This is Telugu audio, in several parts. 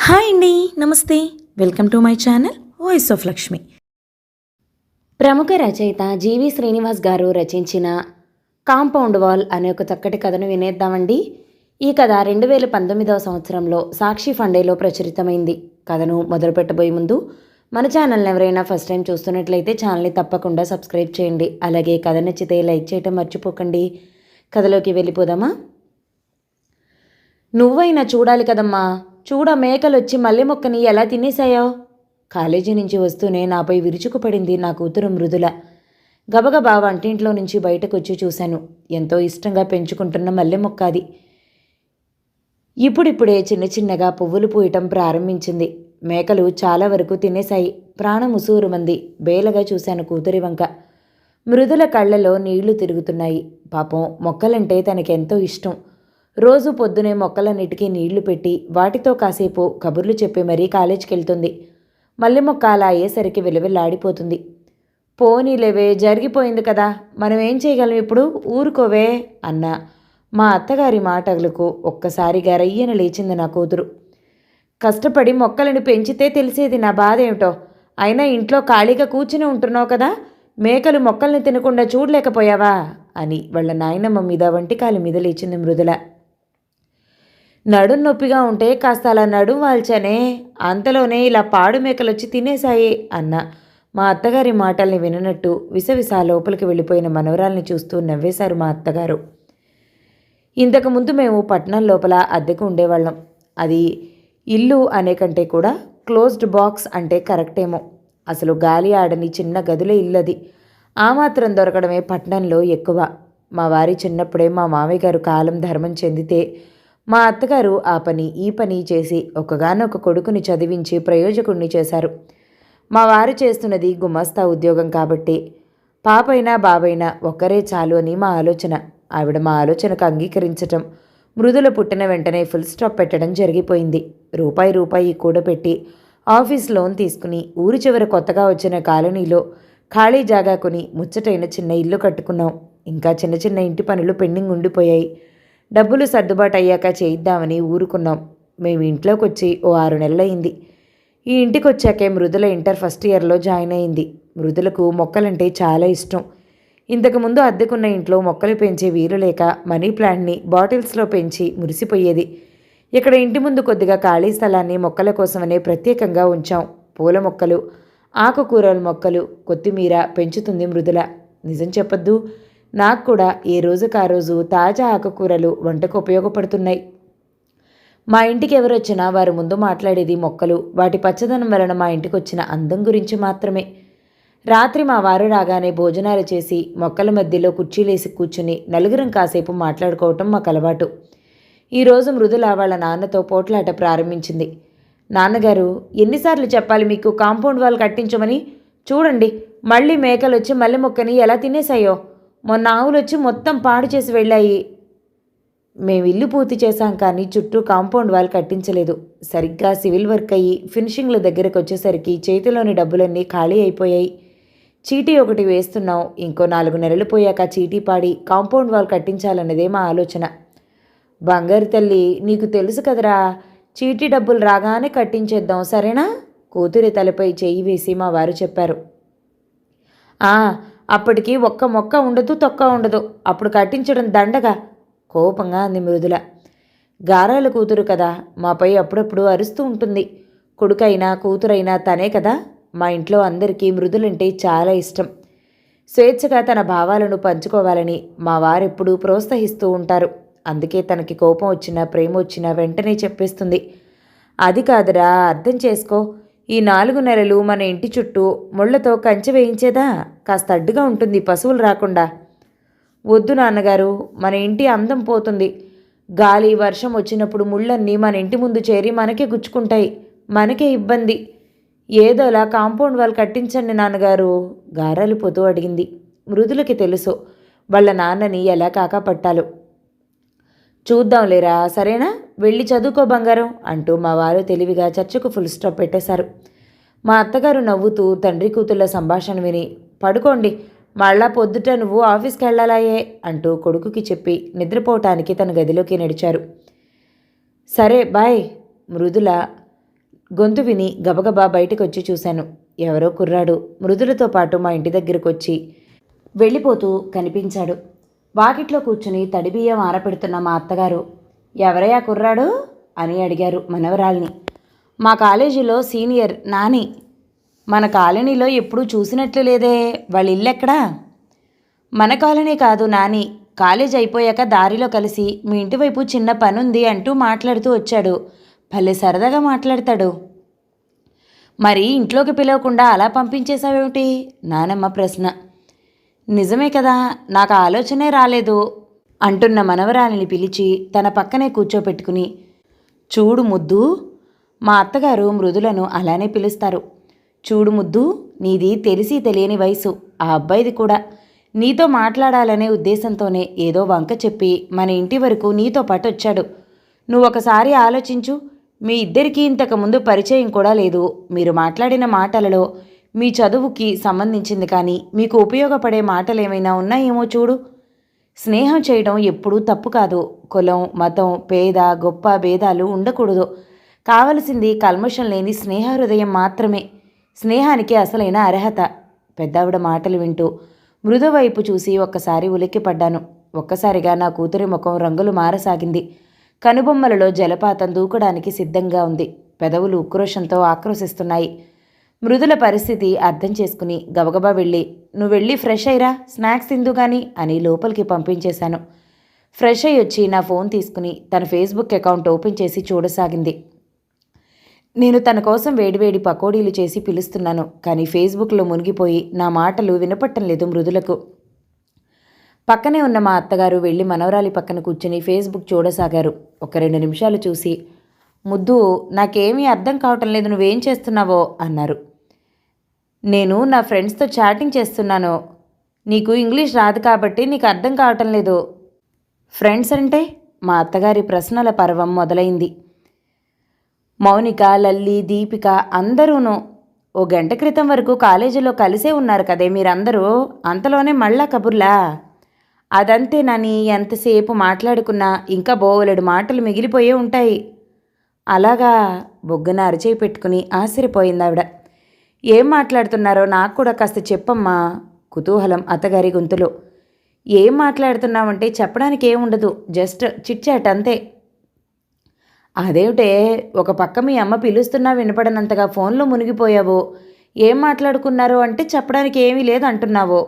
హాయ్ అండి, నమస్తే. Welcome to my channel voice of Lakshmi. ప్రముఖ రచయిత జీవి శ్రీనివాస్ గారు రచించిన కాంపౌండ్ వాల్ అనే ఒక చక్కటి కథను వినేద్దామండి. ఈ కథ 2019వ సంవత్సరంలో సాక్షి ఫండేలో ప్రచురితమైంది. కథను మొదలు పెట్టబోయే ముందు మన ఛానల్ని ఎవరైనా ఫస్ట్ టైం చూస్తున్నట్లయితే ఛానల్ని తప్పకుండా సబ్స్క్రైబ్ చేయండి. అలాగే కథ నచ్చితే లైక్ చేయటం మర్చిపోకండి. కథలోకి వెళ్ళిపోదామా? నువ్వైనా చూడాలి కదమ్మా, చూడ మేకలొచ్చి మల్లె మొక్కని ఎలా తినేశాయో. కాలేజీ నుంచి వస్తూనే నాపై విరుచుకుపడింది నా కూతురు మృదుల. గబగబా వంటింట్లో నుంచి బయటకొచ్చి చూశాను. ఎంతో ఇష్టంగా పెంచుకుంటున్న మల్లె మొక్క అది. ఇప్పుడిప్పుడే చిన్న చిన్నగా పువ్వులు పూయటం ప్రారంభించింది. మేకలు చాలా వరకు తినేశాయి. ప్రాణం ఉసూరుమంది. బేలగా చూశాను కూతురి వంక. మృదుల కళ్ళలో నీళ్లు తిరుగుతున్నాయి. పాపం, మొక్కలంటే తనకెంతో ఇష్టం. రోజు పొద్దునే మొక్కలన్నిటికీ నీళ్లు పెట్టి వాటితో కాసేపు కబుర్లు చెప్పి మరీ కాలేజీకి వెళ్తుంది. మల్లె మొక్క అలా అయ్యేసరికి విలవిల్లాడిపోతుంది. పోనీలేవే, జరిగిపోయింది కదా, మనం ఏం చేయగలం ఇప్పుడు, ఊరుకోవే అన్నా. మా అత్తగారి మాటలకు ఒక్కసారిగా రయ్యన లేచింది నా కూతురు. కష్టపడి మొక్కలను పెంచితే తెలిసేది నా బాధ ఏమిటో. అయినా ఇంట్లో ఖాళీగా కూర్చుని ఉంటున్నావు కదా, మేకలు మొక్కల్ని తినకుండా చూడలేకపోయావా అని వాళ్ళ నాయనమ్మ మీద వంటికాలి మీద లేచింది మృదుల. నడుం నొప్పిగా ఉంటే కాస్త అలా నడుం వాల్చానే, అంతలోనే ఇలా పాడు మేకలొచ్చి తినేశాయి అన్న. మా అత్తగారి మాటల్ని విననట్టు విసవిసా లోపలికి వెళ్ళిపోయిన మనవరాల్ని చూస్తూ నవ్వేశారు మా అత్తగారు. ఇంతకుముందు మేము పట్నం లోపల అద్దెకు ఉండేవాళ్ళం. అది ఇల్లు అనే కంటే కూడా క్లోజ్డ్ బాక్స్ అంటే కరెక్టేమో. అసలు గాలి ఆడని చిన్న గదుల ఇల్లు అది. ఆ మాత్రం దొరకడమే పట్నంలో ఎక్కువ. మా వారి చిన్నప్పుడే మా మామయ్య గారు కాలం ధర్మం చెందితే మా అత్తగారు ఆ పని ఈ పని చేసి ఒకగానొక కొడుకుని చదివించి ప్రయోజకుణ్ణి చేశారు. మా వారు చేస్తున్నది గుమస్తా ఉద్యోగం కాబట్టి పాపైనా బాబైనా ఒక్కరే చాలు అని మా ఆలోచన. ఆవిడ మా ఆలోచనకు అంగీకరించటం, మృదుల పుట్టిన వెంటనే ఫుల్ స్టాప్ పెట్టడం జరిగిపోయింది. రూపాయి కూడబెట్టి ఆఫీస్ లోన్ తీసుకుని ఊరి చివర కొత్తగా వచ్చిన కాలనీలో ఖాళీ జాగా కొని ముచ్చటైన చిన్న ఇల్లు కట్టుకున్నాం. ఇంకా చిన్న చిన్న ఇంటి పనులు పెండింగ్ ఉండిపోయాయి. డబ్బులు సర్దుబాటు అయ్యాక చేయిద్దామని ఊరుకున్నాం. మేము ఇంట్లోకి వచ్చి ఓ 6 నెలలయింది. ఈ ఇంటికి వచ్చాకే మృదుల ఇంటర్ ఫస్ట్ ఇయర్లో జాయిన్ అయింది. మృదులకు మొక్కలంటే చాలా ఇష్టం. ఇంతకుముందు అద్దెకున్న ఇంట్లో మొక్కలు పెంచే వీలు లేక మనీ ప్లాంట్ని బాటిల్స్లో పెంచి మురిసిపోయేది. ఇక్కడ ఇంటి ముందు కొద్దిగా ఖాళీ స్థలాన్ని మొక్కల కోసమనే ప్రత్యేకంగా ఉంచాం. పూల మొక్కలు, ఆకుకూరల మొక్కలు, కొత్తిమీర పెంచుతుంది మృదుల. నిజం చెప్పొద్దు, నాకు కూడా ఏ రోజుకా రోజు తాజా ఆకుకూరలు వంటకు ఉపయోగపడుతున్నాయి. మా ఇంటికి ఎవరొచ్చినా వారు ముందు మాట్లాడేది మొక్కలు, వాటి పచ్చదనం వలన మా ఇంటికి వచ్చిన అందం గురించి మాత్రమే. రాత్రి మా వారు రాగానే భోజనాలు చేసి మొక్కల మధ్యలో కుర్చీలేసి కూర్చుని నలుగురం కాసేపు మాట్లాడుకోవటం మాకు అలవాటు. ఈరోజు మృదుల వాళ్ళ నాన్నతో పోట్లాట ప్రారంభించింది. నాన్నగారు, ఎన్నిసార్లు చెప్పాలి మీకు కాంపౌండ్ వాల్ కట్టించమని? చూడండి, మళ్ళీ మేకలొచ్చి మల్లె మొక్కని ఎలా తినేశాయో. మొన్న ఆవులొచ్చి మొత్తం పాడు చేసి వెళ్ళాయి. మేము ఇల్లు పూర్తి చేశాం కానీ చుట్టూ కాంపౌండ్ వాల్ కట్టించలేదు. సరిగ్గా సివిల్ వర్క్ అయ్యి ఫినిషింగ్ల దగ్గరకు వచ్చేసరికి చేతిలోని డబ్బులన్నీ ఖాళీ అయిపోయాయి. చీటీ ఒకటి వేస్తున్నాం. ఇంకో 4 నెలలు పోయాక చీటీ పాడి కాంపౌండ్ వాల్ కట్టించాలన్నదే మా ఆలోచన. బంగారు తల్లి, నీకు తెలుసు కదరా, చీటీ డబ్బులు రాగానే కట్టించేద్దాం, సరేనా? కూతురి తలపై చేయి వేసి మా వారు చెప్పారు. అప్పటికి ఒక్క మొక్క ఉండదు, తొక్క ఉండదు, అప్పుడు కట్టించడం దండగా కోపంగా అంది మృదుల. గారాల కూతురు కదా, మాపై అప్పుడప్పుడు అరుస్తూ ఉంటుంది. కొడుకైనా కూతురైనా తనే కదా. మా ఇంట్లో అందరికీ మృదులంటే చాలా ఇష్టం. స్వేచ్ఛగా తన భావాలను పంచుకోవాలని మా వారెప్పుడూ ప్రోత్సహిస్తూ ఉంటారు. అందుకే తనకి కోపం వచ్చినా ప్రేమ వచ్చినా వెంటనే చెప్పేస్తుంది. అది కాదురా, అర్థం చేసుకో. ఈ 4 నెలలు మన ఇంటి చుట్టూ ముళ్లతో కంచె వేయించేదా? కాస్త అడ్డుగా ఉంటుంది, పశువులు రాకుండా. వద్దు నాన్నగారు, మన ఇంటి అందం పోతుంది. గాలి వర్షం వచ్చినప్పుడు ముళ్ళన్నీ మన ఇంటి ముందు చేరి మనకే గుచ్చుకుంటాయి, మనకే ఇబ్బంది. ఏదోలా కాంపౌండ్ వాల్ కట్టించండి నాన్నగారు, గారాలు పోతూ అడిగింది. మృదులకి తెలుసు వాళ్ళ నాన్నని ఎలా కాకాపట్టాలో. చూద్దాంలేరా, సరేనా? వెళ్ళి చదువుకో బంగారం అంటూ మా వారు తెలివిగా చర్చకు ఫుల్ స్టాప్ పెట్టేశారు. మా అత్తగారు నవ్వుతూ తండ్రి కూతుళ్ళ సంభాషణ విని, పడుకోండి, మళ్ళా పొద్దుట నువ్వు ఆఫీస్కి వెళ్ళాలాయే అంటూ కొడుకుకి చెప్పి నిద్రపోవటానికి తన గదిలోకి నడిచారు. సరే బాయ్. మృదుల గొంతు విని గబగబా బయటకొచ్చి చూశాను. ఎవరో కుర్రాడు మృదులతో పాటు మా ఇంటి దగ్గరకొచ్చి వెళ్ళిపోతూ కనిపించాడు. వాకిట్లో కూర్చుని తడిబియ్యం ఆరపెడుతున్న మా అత్తగారు, ఎవరయ్యా కుర్రాడు అని అడిగారు మనవరాల్ని. మా కాలేజీలో సీనియర్ నాని. మన కాలనీలో ఎప్పుడూ చూసినట్లు లేదే, వాళ్ళ ఇల్లెక్కడా? మన కాలనీ కాదు నాని, కాలేజ్ అయిపోయాక దారిలో కలిసి మీ ఇంటి వైపు చిన్న పనుంది అంటూ మాట్లాడుతూ వచ్చాడు. భలే సరదాగా మాట్లాడతాడు. మరి ఇంట్లోకి పిలవకుండా అలా పంపించేశావేమిటి? నానమ్మ ప్రశ్న. నిజమే కదా, నాకు ఆలోచనే రాలేదు అంటున్న మనవరాలిని పిలిచి తన పక్కనే కూర్చోపెట్టుకుని, చూడు ముద్దు, మా అత్తగారు మృదులను అలానే పిలుస్తారు. చూడు ముద్దు, నీది తెలిసి తెలియని వయసు, ఆ అబ్బాయిది కూడా. నీతో మాట్లాడాలనే ఉద్దేశంతోనే ఏదో వంక చెప్పి మన ఇంటి వరకు నీతో పాటు వచ్చాడు. నువ్వొకసారి ఆలోచించు, మీ ఇద్దరికీ ఇంతకుముందు పరిచయం కూడా లేదు. మీరు మాట్లాడిన మాటలలో మీ చదువుకి సంబంధించింది కానీ మీకు ఉపయోగపడే మాటలేమైనా ఉన్నాయేమో చూడు. స్నేహం చేయడం ఎప్పుడూ తప్పు కాదు. కులం, మతం, పేద, గొప్ప భేదాలు ఉండకూడదు. కావలసింది కల్మషం లేని స్నేహ హృదయం మాత్రమే. స్నేహానికి అసలైన అర్హత. పెద్దావిడ మాటలు వింటూ మృదు వైపు చూసి ఒక్కసారి ఉలిక్కిపడ్డాను. ఒక్కసారిగా నా కూతురి ముఖం రంగులు మారసాగింది. కనుబొమ్మలలో జలపాతం దూకడానికి సిద్ధంగా ఉంది. పెదవులు ఉక్రోషంతో ఆక్రోశిస్తున్నాయి. మృదుల పరిస్థితి అర్థం చేసుకుని గబగబా వెళ్ళి, నువ్వు వెళ్ళి ఫ్రెష్ అయ్యిరా, స్నాక్స్ తిందు గాని అని లోపలికి పంపించేశాను. ఫ్రెష్ అయ్యి వచ్చి నా ఫోన్ తీసుకుని తన ఫేస్బుక్ అకౌంట్ ఓపెన్ చేసి చూడసాగింది. నేను తన కోసం వేడివేడి పకోడీలు చేసి పిలుస్తున్నాను, కానీ ఫేస్బుక్లో మునిగిపోయి నా మాటలు వినపట్టం లేదు మృదులకు. పక్కనే ఉన్న మా అత్తగారు వెళ్ళి మనవరాలి పక్కన కూర్చుని ఫేస్బుక్ చూడసాగారు. ఒక 2 నిమిషాలు చూసి, ముద్దు, నాకేమీ అర్థం కావటం లేదు, నువ్వేం చేస్తున్నావో అన్నారు. నేను నా ఫ్రెండ్స్తో చాటింగ్ చేస్తున్నాను. నీకు ఇంగ్లీష్ రాదు కాబట్టి నీకు అర్థం కావటం లేదు. ఫ్రెండ్స్ అంటే? మా అత్తగారి ప్రశ్నల పర్వం మొదలైంది. మౌనిక, లల్లి, దీపిక అందరూనూ ఓ గంట క్రితం వరకు కాలేజీలో కలిసే ఉన్నారు కదే మీరందరూ, అంతలోనే మళ్ళా కబుర్లా? అదంతే నాని, ఎంతసేపు మాట్లాడుకున్నా ఇంకా బోలెడు మాటలు మిగిలిపోయే ఉంటాయి. అలాగా? బొగ్గన అరచేయి పెట్టుకుని ఆశ్చర్యపోయిందావిడ. ఏం మాట్లాడుతున్నారో నాకు కూడా కాస్త చెప్పమ్మా. కుతూహలం అత్తగారి గొంతులో. ఏం మాట్లాడుతున్నావంటే చెప్పడానికి ఏముండదు, జస్ట్ చిట్చాట్ అంతే. అదేమిటే, ఒక పక్క మీ అమ్మ పిలుస్తున్నా వినపడనంతగా ఫోన్లో మునిగిపోయావో, ఏం మాట్లాడుకున్నారో అంటే చెప్పడానికి ఏమీ లేదు అంటున్నావో.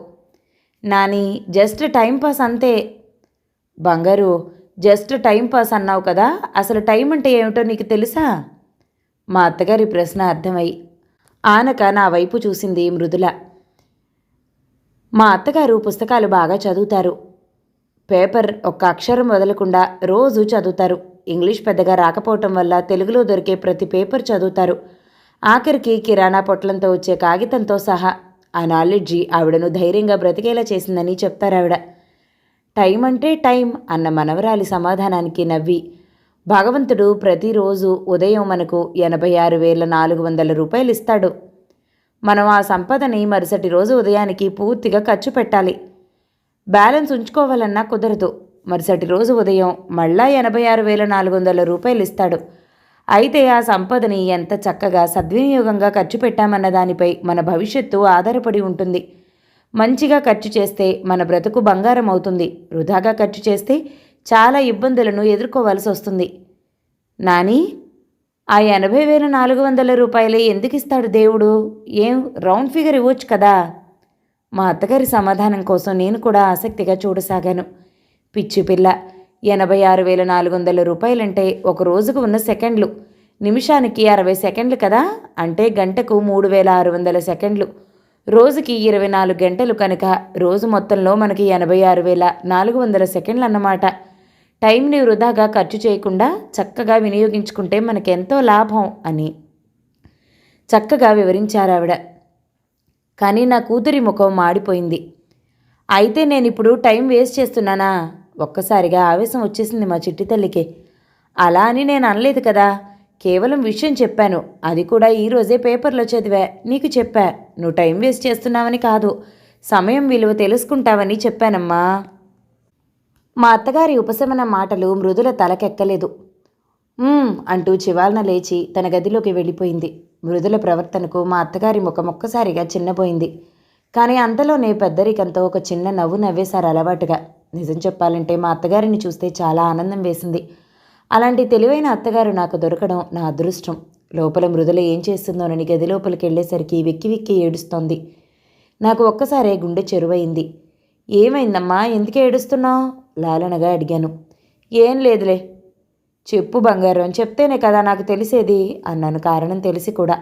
నాని, జస్ట్ టైంపాస్ అంతే. బంగారు, జస్ట్ టైంపాస్ అన్నావు కదా, అసలు టైం అంటే ఏమిటో నీకు తెలుసా? మా అత్తగారి ప్రశ్న అర్థమై ఆనక నా వైపు చూసింది మృదుల. మా అత్తగారు పుస్తకాలు బాగా చదువుతారు. పేపర్ ఒక్క అక్షరం వదలకుండా రోజు చదువుతారు. ఇంగ్లీష్ పెద్దగా రాకపోవటం వల్ల తెలుగులో దొరికే ప్రతి పేపర్ చదువుతారు. ఆఖరికి కిరాణా పొట్లంతో వచ్చే కాగితంతో సహా. ఆ నాలెడ్జి ఆవిడను ధైర్యంగా బ్రతికేలా చేసిందని చెప్తారావిడ. టైం అంటే టైం అన్న మనవరాలి సమాధానానికి నవ్వి, భగవంతుడు ప్రతిరోజు ఉదయం మనకు 86,400 రూపాయలు ఇస్తాడు. మనం ఆ సంపదని మరుసటి రోజు ఉదయానికి పూర్తిగా ఖర్చు పెట్టాలి. బ్యాలెన్స్ ఉంచుకోవాలన్నా కుదరదు. మరుసటి రోజు ఉదయం మళ్ళా 86,400 రూపాయలు ఇస్తాడు. అయితే ఆ సంపదని ఎంత చక్కగా సద్వినియోగంగా ఖర్చు పెట్టామన్న దానిపై మన భవిష్యత్తు ఆధారపడి ఉంటుంది. మంచిగా ఖర్చు చేస్తే మన బ్రతుకు బంగారం అవుతుంది. వృధాగా ఖర్చు చేస్తే చాలా ఇబ్బందులను ఎదుర్కోవాల్సి వస్తుంది. నాని, ఆ 80,400 రూపాయలే ఎందుకు ఇస్తాడు దేవుడు? ఏం రౌండ్ ఫిగర్ ఇవ్వచ్చు కదా? మా అత్తగారి సమాధానం కోసం నేను కూడా ఆసక్తిగా చూడసాగాను. పిచ్చి పిల్ల, 86,400 రూపాయలంటే ఒక రోజుకు ఉన్న సెకండ్లు. నిమిషానికి 60 సెకండ్లు కదా, అంటే గంటకు 3,600 సెకండ్లు. రోజుకి 24 గంటలు కనుక రోజు మొత్తంలో మనకి 86,400 సెకండ్లు అన్నమాట. టైంని వృధాగా ఖర్చు చేయకుండా చక్కగా వినియోగించుకుంటే మనకెంతో లాభం అని చక్కగా వివరించారావిడ. కానీ నా కూతురి ముఖం మాడిపోయింది. అయితే నేనిప్పుడు టైం వేస్ట్ చేస్తున్నానా? ఒక్కసారిగా ఆవేశం వచ్చేసింది మా చిట్టి తల్లికి. అలా అని నేను అనలేదు కదా, కేవలం విషయం చెప్పాను. అది కూడా ఈరోజే పేపర్లో చదివా, నీకు చెప్పా. నువ్వు టైం వేస్ట్ చేస్తున్నావని కాదు, సమయం విలువ తెలుసుకుంటావని చెప్పానమ్మా. మా అత్తగారి ఉపశమన మాటలు మృదుల తలకెక్కలేదు. అంటూ చివాలన లేచి తన గదిలోకి వెళ్ళిపోయింది. మృదుల ప్రవర్తనకు మా అత్తగారి ముఖం ఒక్కసారిగా చిన్నపోయింది. కానీ అంతలోనే పెద్దరికంతో ఒక చిన్న నవ్వు నవ్వేశారు అలవాటుగా. నిజం చెప్పాలంటే మా అత్తగారిని చూస్తే చాలా ఆనందం వేసింది. అలాంటి తెలివైన అత్తగారు నాకు దొరకడం నా అదృష్టం. లోపల మృదుల ఏం చేస్తుందోనని గది లోపలికి వెళ్ళేసరికి వెక్కి వెక్కి ఏడుస్తోంది. నాకు ఒక్కసారే గుండె చెరువైంది. ఏమైందమ్మా, ఎందుకు ఏడుస్తున్నావు? లాలనగా అడిగాను. ఏం లేదులే. చెప్పు బంగారం, చెప్తేనే కదా నాకు తెలిసేది అన్నాను, కారణం తెలిసి కూడా.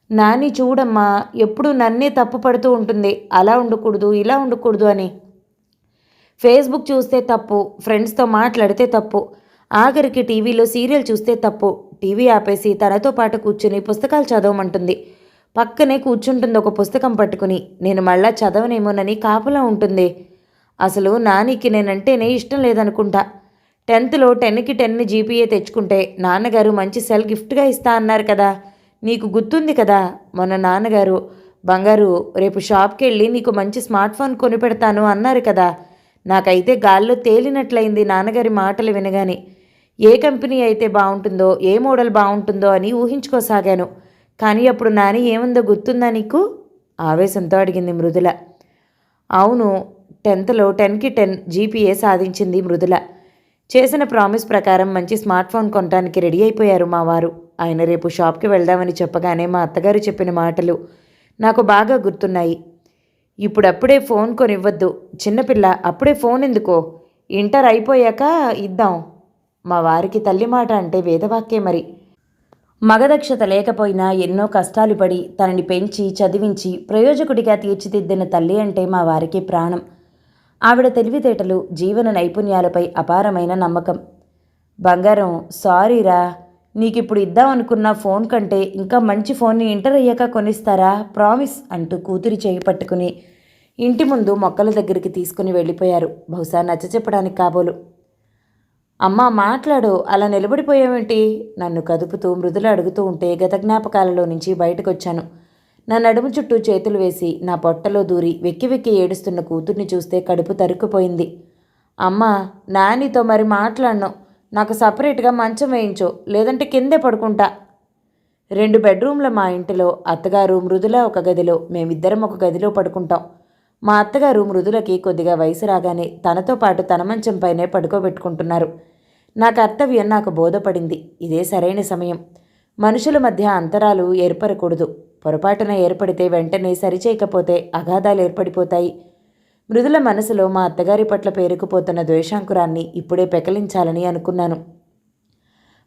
నాని చూడమ్మా, ఎప్పుడు నన్నే తప్పు పడుతూ ఉంటుంది, అలా ఉండకూడదు ఇలా ఉండకూడదు అని. ఫేస్బుక్ చూస్తే తప్పు, ఫ్రెండ్స్తో మాట్లాడితే తప్పు, ఆఖరికి టీవీలో సీరియల్ చూస్తే తప్పు. టీవీ ఆపేసి తనతో పాటు కూర్చుని పుస్తకాలు చదవమంటుంది. పక్కనే కూర్చుంటుంది ఒక పుస్తకం పట్టుకుని. నేను మళ్ళా చదవనేమోనని కాపలా ఉంటుంది. అసలు నానికి నేనంటేనే ఇష్టం లేదనుకుంటా. 10th 10కి 10 జీపీఏ తెచ్చుకుంటే నాన్నగారు మంచి సెల్ గిఫ్ట్గా ఇస్తా అన్నారు కదా, నీకు గుర్తుంది కదా. మొన్న నాన్నగారు, బంగారు రేపు షాప్కి వెళ్ళి నీకు మంచి స్మార్ట్ ఫోన్ కొనిపెడతాను అన్నారు కదా. నాకైతే గాల్లో తేలినట్లయింది నాన్నగారి మాటలు వినగానే. ఏ కంపెనీ అయితే బాగుంటుందో, ఏ మోడల్ బాగుంటుందో అని ఊహించుకోసాగాను. కానీ అప్పుడు నాని ఏముందో గుర్తుందా నీకు? ఆవేశంతో అడిగింది మృదుల. అవును, 10th 10కి 10 జీపీఏ సాధించింది మృదుల. చేసిన ప్రామిస్ ప్రకారం మంచి స్మార్ట్ ఫోన్ కొనడానికి రెడీ అయిపోయారు మా వారు. ఆయన రేపు షాప్కి వెళ్దామని చెప్పగానే మా అత్తగారు చెప్పిన మాటలు నాకు బాగా గుర్తున్నాయి. ఇప్పుడప్పుడే ఫోన్ కొనివ్వద్దు, చిన్నపిల్ల, అప్పుడే ఫోన్ ఎందుకో, ఇంటర్ అయిపోయాక ఇద్దాం. మా వారికి తల్లి మాట అంటే వేదవాక్యే మరి. మగదక్షత లేకపోయినా ఎన్నో కష్టాలు పడి తనని పెంచి చదివించి ప్రయోజకుడిగా తీర్చిదిద్దిన తల్లి అంటే మా వారికి ప్రాణం. ఆవిడ తెలివితేటలు, జీవన నైపుణ్యాలపై అపారమైన నమ్మకం. బంగారం, సారీరా, నీకిప్పుడు ఇద్దామనుకున్న ఫోన్ కంటే ఇంకా మంచి ఫోన్ని ఇంటర్ అయ్యాక కొనిస్తారా, ప్రామిస్ అంటూ కూతురి చేయి పట్టుకుని ఇంటి ముందు మొక్కల దగ్గరికి తీసుకుని వెళ్ళిపోయారు. బహుశా నచ్చ చెప్పడానికి కాబోలు. అమ్మా మాట్లాడు, అలా నిలబడిపోయావేంటి? నన్ను కదుపుతూ మృదుల అడుగుతూ ఉంటే గత జ్ఞాపకాలలో నుంచి బయటకొచ్చాను. నా నడుము చుట్టూ చేతులు వేసి నా పొట్టలో దూరి వెక్కి వెక్కి ఏడుస్తున్న కూతుర్ని చూస్తే కడుపు తరుక్కుపోయింది. అమ్మా, నానితో మరి మాట్లాడను, నాకు సపరేట్గా మంచం వేయించు, లేదంటే కిందే పడుకుంటా. 2 బెడ్రూమ్ల మా ఇంటిలో అత్తగారు మృదుల ఒక గదిలో, మేమిద్దరం ఒక గదిలో పడుకుంటాం. మా అత్తగారు మృదులకి కొద్దిగా వయసు రాగానే తనతో పాటు తన మంచం పైనే పడుకోబెట్టుకుంటున్నారు. నా కర్తవ్యం నాకు బోధపడింది. ఇదే సరైన సమయం. మనుషుల మధ్య అంతరాలు ఏర్పడకూడదు. పొరపాటున ఏర్పడితే వెంటనే సరిచేయకపోతే అగాధాలు ఏర్పడిపోతాయి. మృదుల మనసులో మా అత్తగారి పట్ల పేరుకుపోతున్న ద్వేషాంకురాన్ని ఇప్పుడే పెకలించాలని అనుకున్నాను.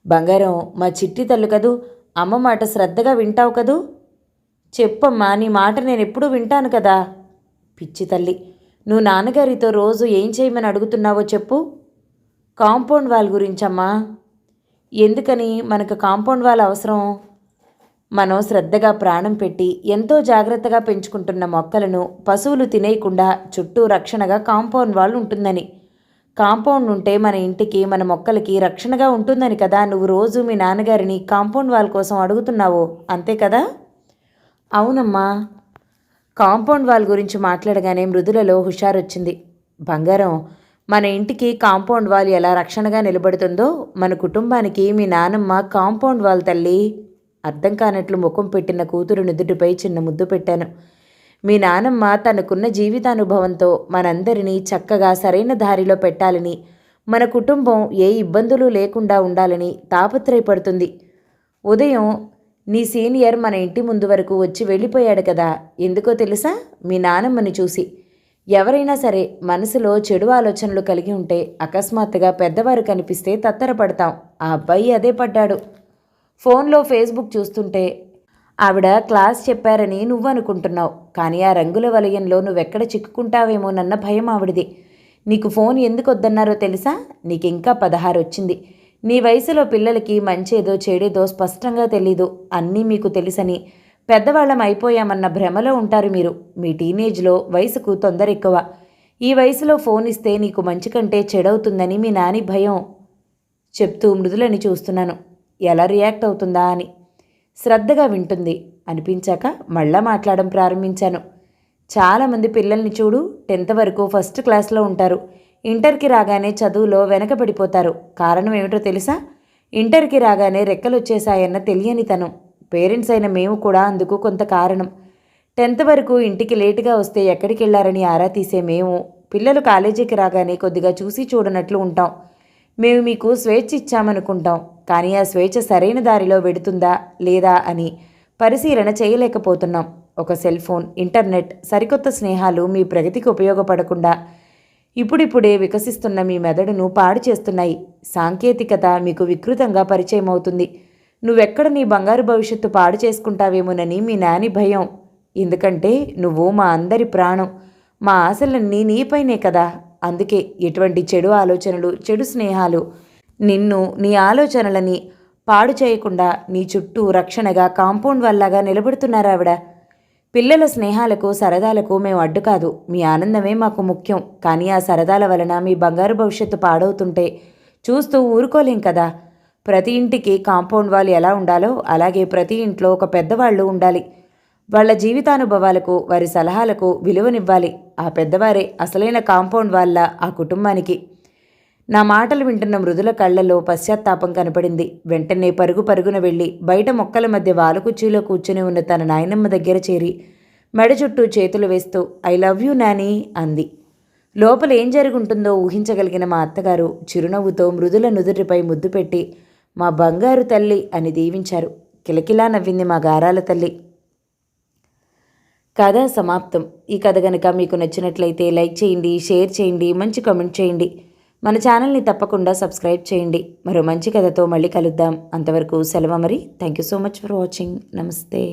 బంగారం, మా చిట్టి తల్లి కదూ, అమ్మ మాట శ్రద్ధగా వింటావు కదూ? చెప్పమ్మా, నీ మాట నేనెప్పుడూ వింటాను కదా. పిచ్చి తల్లి, నువ్వు నాన్నగారితో రోజు ఏం చేయమని అడుగుతున్నావో చెప్పు. కాంపౌండ్ వాల్ గురించమ్మా. ఎందుకని మనకు కాంపౌండ్ వాల్ అవసరం? మనం శ్రద్ధగా ప్రాణం పెట్టి ఎంతో జాగ్రత్తగా పెంచుకుంటున్న మొక్కలను పశువులు తినేయకుండా చుట్టూ రక్షణగా కాంపౌండ్ వాల్ ఉంటుందని. కాంపౌండ్ ఉంటే మన ఇంటికి, మన మొక్కలకి రక్షణగా ఉంటుందని కదా నువ్వు రోజు మీ నాన్నగారిని కాంపౌండ్ వాల్ కోసం అడుగుతున్నావు, అంతే కదా? అవునమ్మా. కాంపౌండ్ వాల్ గురించి మాట్లాడగానే మృదులలో హుషారొచ్చింది. బంగారం, మన ఇంటికి కాంపౌండ్ వాల్ ఎలా రక్షణగా నిలబడుతుందో మన కుటుంబానికి మీ నానమ్మ కాంపౌండ్ వాల్ తల్లి. అర్థం కానట్లు ముఖం పెట్టిన కూతురు నుదుటిపై చిన్న ముద్దు పెట్టాను. మీ నానమ్మ తనకున్న జీవితానుభవంతో మనందరినీ చక్కగా సరైన దారిలో పెట్టాలని, మన కుటుంబం ఏ ఇబ్బందులు లేకుండా ఉండాలని తాపత్రయపడుతుంది. ఉదయం నీ సీనియర్ మన ఇంటి ముందు వరకు వచ్చి వెళ్ళిపోయాడు కదా, ఎందుకో తెలుసా? మీ నానమ్మని చూసి. ఎవరైనా సరే మనసులో చెడు ఆలోచనలు కలిగి ఉంటే అకస్మాత్తుగా పెద్దవారు కనిపిస్తే తత్తరపడతాం. ఆ అబ్బాయి అదే పడ్డాడు. ఫోన్లో ఫేస్బుక్ చూస్తుంటే ఆవిడ క్లాస్ చెప్పారని నువ్వు అనుకుంటున్నావు, కానీ ఆ రంగుల వలయంలో నువ్వెక్కడ చిక్కుకుంటావేమోనన్న భయం ఆవిడిది. నీకు ఫోన్ ఎందుకు వద్దన్నారో తెలుసా? నీకింకా 16 వచ్చింది. నీ వయసులో పిల్లలకి మంచేదో చెడేదో స్పష్టంగా తెలీదు. అన్నీ మీకు తెలుసని పెద్దవాళ్ళం అయిపోయామన్న భ్రమలో ఉంటారు మీరు. మీ టీనేజ్లో వయసుకు తొందర ఎక్కువ. ఈ వయసులో ఫోన్ ఇస్తే నీకు మంచి కంటే చెడవుతుందని మీ నాని భయం. చెప్తూ మృదులని చూస్తున్నాను, ఎలా రియాక్ట్ అవుతుందా అని. శ్రద్ధగా వింటుంది అనిపించాక మళ్ళా మాట్లాడడం ప్రారంభించాను. చాలామంది పిల్లల్ని చూడు, 10th వరకు ఫస్ట్ క్లాస్లో ఉంటారు. ఇంటర్కి రాగానే చదువులో వెనకబడిపోతారు. కారణం ఏమిటో తెలుసా? ఇంటర్కి రాగానే రెక్కలు వచ్చేశాయన్న తెలియనితనం. పేరెంట్స్ అయిన మేము కూడా అందుకు కొంత కారణం. 10th వరకు ఇంటికి లేటుగా వస్తే ఎక్కడికి వెళ్ళారని ఆరా తీసే మేము పిల్లలు కాలేజీకి రాగానే కొద్దిగా చూసి చూడనట్లు ఉంటాం. మేము మీకు స్వేచ్ఛ ఇచ్చామనుకుంటాం, కానీ ఆ స్వేచ్ఛ సరైన దారిలో వెడుతుందా లేదా అని పరిశీలన చేయలేకపోతున్నాం. ఒక సెల్ ఫోన్, ఇంటర్నెట్, సరికొత్త స్నేహాలు మీ ప్రగతికి ఉపయోగపడకుండా ఇప్పుడిప్పుడే వికసిస్తున్న మీ మెదడును పాడు చేస్తున్నాయి. సాంకేతికత మీకు వికృతంగా పరిచయం అవుతుంది. నువ్వెక్కడ నీ బంగారు భవిష్యత్తు పాడు చేసుకుంటావేమోనని మీ నాని భయం. ఎందుకంటే నువ్వు మా అందరి ప్రాణం. మా ఆశలన్నీ నీపైనే కదా. అందుకే ఎటువంటి చెడు ఆలోచనలు, చెడు స్నేహాలు నిన్ను, నీ ఆలోచనలని పాడు చేయకుండా నీ చుట్టూ రక్షణగా కాంపౌండ్ వల్లగా నిలబడుతున్నారావిడ. పిల్లల స్నేహాలకు, సరదాలకు మేము అడ్డు కాదు. మీ ఆనందమే మాకు ముఖ్యం. కానీ ఆ సరదాల వలన మీ బంగారు భవిష్యత్తు పాడవుతుంటే చూస్తూ ఊరుకోలేం కదా. ప్రతి ఇంటికి కాంపౌండ్ వాల్ ఎలా ఉండాలో అలాగే ప్రతి ఇంట్లో ఒక పెద్దవాళ్ళు ఉండాలి. వాళ్ళ జీవితానుభవాలకు, వారి సలహాలకు విలువనివ్వాలి. ఆ పెద్దవారే అసలైన కాంపౌండ్ వాళ్ళ ఆ కుటుంబానికి. నా మాటలు వింటున్న మృదుల కళ్ళల్లో పశ్చాత్తాపం కనపడింది. వెంటనే పరుగు పరుగున వెళ్ళి బయట మొక్కల మధ్య వాలుకుర్చీలో కూర్చుని ఉన్న తన నాయనమ్మ దగ్గర చేరి మెడ చుట్టూ చేతులు వేస్తూ ఐ లవ్ యూ నాని అంది. లోపల ఏం జరుగుంటుందో ఊహించగలిగిన మా అత్తగారు చిరునవ్వుతో మృదుల నుదుటిపై ముద్దు పెట్టి మా బంగారు తల్లి అని దీవించారు. కిలకిలా నవ్వింది మా గారాల తల్లి. కథ సమాప్తం. ఈ కథ గనక మీకు నచ్చినట్లయితే లైక్ చేయండి, షేర్ చేయండి, మంచి కామెంట్ చేయండి. మన ఛానల్ని తప్పకుండా సబ్స్క్రైబ్ చేయండి. మరో మంచి కథతో మళ్ళీ కలుద్దాం. అంతవరకు సెలవు మరి. Thank you so much for watching. నమస్తే.